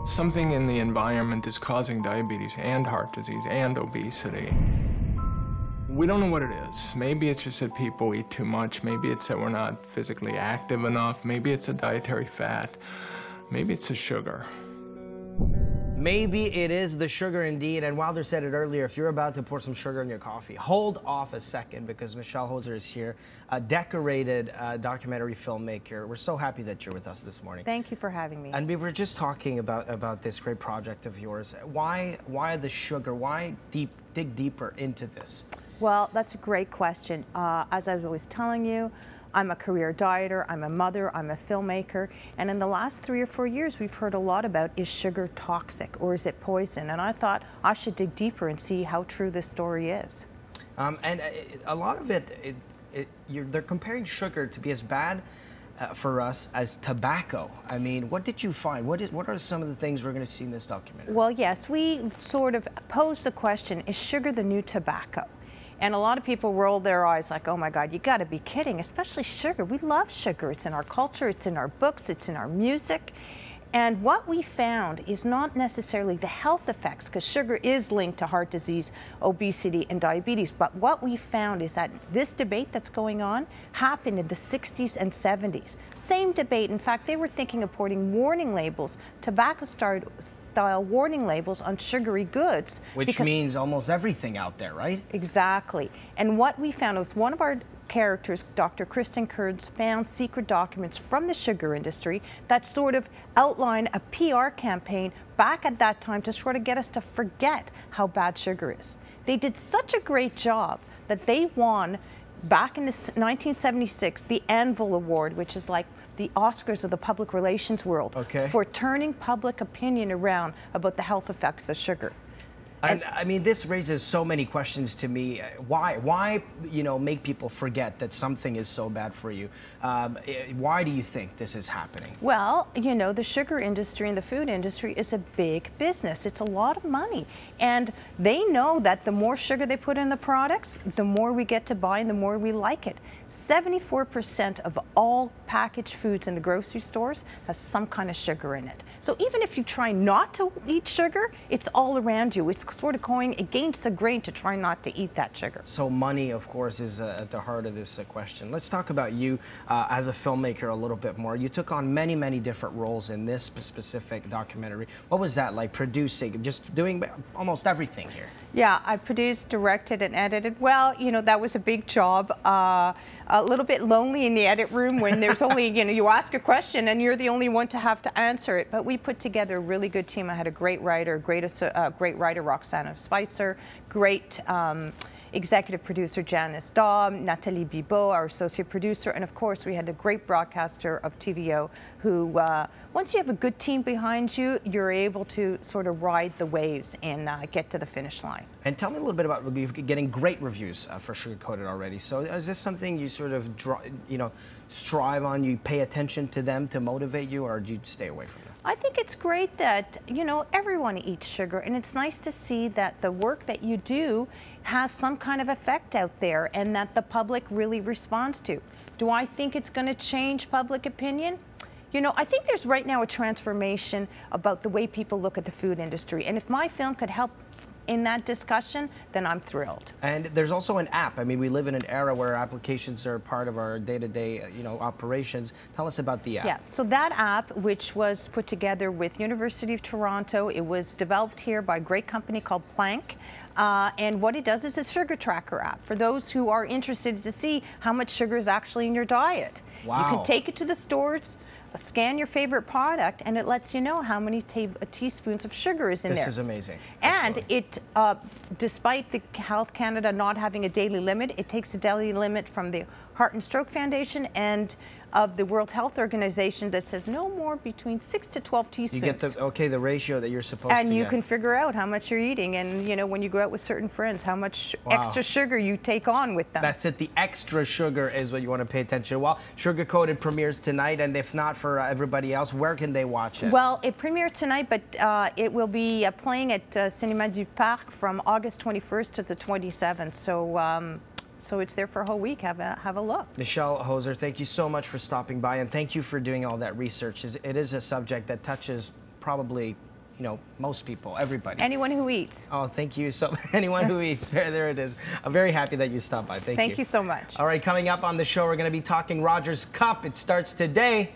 Something in the environment is causing diabetes and heart disease and obesity. We don't know what it is. Maybe it's just that people eat too much. Maybe it's that we're not physically active enough. Maybe it's a dietary fat. Maybe it's the sugar. Maybe it is the sugar indeed, and Wilder said it earlier, if you're about to pour some sugar in your coffee, hold off a second because Michele Hozer is here, a decorated documentary filmmaker. We're so happy that you're with us this morning. Thank you for having me. And we were just talking about this great project of yours. Why the sugar? Why dig deeper into this? Well, that's a great question. As I was telling you, I'm a career dieter, I'm a mother, I'm a filmmaker, and in the last 3 or 4 years we've heard a lot about, is sugar toxic or is it poison? And I thought I should dig deeper and see how true this story is. And a lot of they're comparing sugar to be as bad for us as tobacco. I mean, what did you find? What are some of the things we're going to see in this documentary? Well, yes, we sort of posed the question, is sugar the new tobacco? And a lot of people roll their eyes like, oh my God, you gotta be kidding, especially sugar. We love sugar. It's in our culture, it's in our books, it's in our music. And what we found is not necessarily the health effects, because sugar is linked to heart disease, obesity, and diabetes. But what we found is that this debate that's going on happened in the 60s and 70s. Same debate. In fact, they were thinking of putting warning labels, tobacco-style warning labels on sugary goods. Which means almost everything out there, right? Exactly. And what we found was one of our characters, Dr. Kristen Kurds, found secret documents from the sugar industry that sort of outline a PR campaign back at that time to sort of get us to forget how bad sugar is. They did such a great job that they won, back in 1976, the Anvil Award, which is like the Oscars of the public relations world, for turning public opinion around about the health effects of sugar. And I mean, this raises so many questions to me. Why, make people forget that something is so bad for you? Why do you think this is happening? Well, the sugar industry and the food industry is a big business. It's a lot of money. And they know that the more sugar they put in the products, the more we get to buy and the more we like it. 74% of all packaged foods in the grocery stores has some kind of sugar in it. So even if you try not to eat sugar, it's all around you. It's sort of going against the grain to try not to eat that sugar. So money, of course, is at the heart of this question. Let's talk about you as a filmmaker a little bit more. You took on many, many different roles in this specific documentary. What was that like, producing, just doing almost everything here? Yeah, I produced, directed, and edited. Well, that was a big job. A little bit lonely in the edit room when there's only, you ask a question and you're the only one to have to answer it. But we put together a really good team. I had a great writer, Roxana Spicer, great executive producer Janice Daub, Nathalie Bibot, our associate producer, and of course we had a great broadcaster of TVO who, once you have a good team behind you, you're able to sort of ride the waves and get to the finish line. And tell me a little bit about getting great reviews for Sugar Coated already. So is this something you sort of, strive on, you pay attention to them to motivate you, or do you stay away from them? I think it's great that, everyone eats sugar, and it's nice to see that the work that you do has some kind of effect out there and that the public really responds to. Do I think it's going to change public opinion? I think there's right now a transformation about the way people look at the food industry, and if my film could help in that discussion, then I'm thrilled. And there's also an app. I mean, we live in an era where applications are part of our day-to-day, operations. Tell us about the app. Yeah, so that app, which was put together with University of Toronto, it was developed here by a great company called Plank. And what it does is a sugar tracker app for those who are interested to see how much sugar is actually in your diet. Wow. You can take it to the stores, scan your favorite product, and it lets you know how many teaspoons of sugar is in there. This is amazing. And it, despite the Health Canada not having a daily limit, it takes a daily limit from the Heart and Stroke Foundation and of the World Health Organization that says no more between 6 to 12 teaspoons. You get the ratio that you're supposed to get. And you can figure out how much you're eating, and when you go out with certain friends, how much extra sugar you take on with them. That's it. The extra sugar is what you want to pay attention to. Well, Sugar Coated premieres tonight, and if not for everybody else, where can they watch it? Well, it premieres tonight, but it will be playing at Cinéma du Parc from August 21st to the 27th. So it's there for a whole week. Have a look. Michele Hozer, thank you so much for stopping by, and thank you for doing all that research. It is a subject that touches probably you know, most people, everybody. Anyone who eats. Oh, thank you. So anyone who eats, there it is. I'm very happy that you stopped by. Thank you. Thank you so much. All right, coming up on the show, we're going to be talking Rogers Cup. It starts today.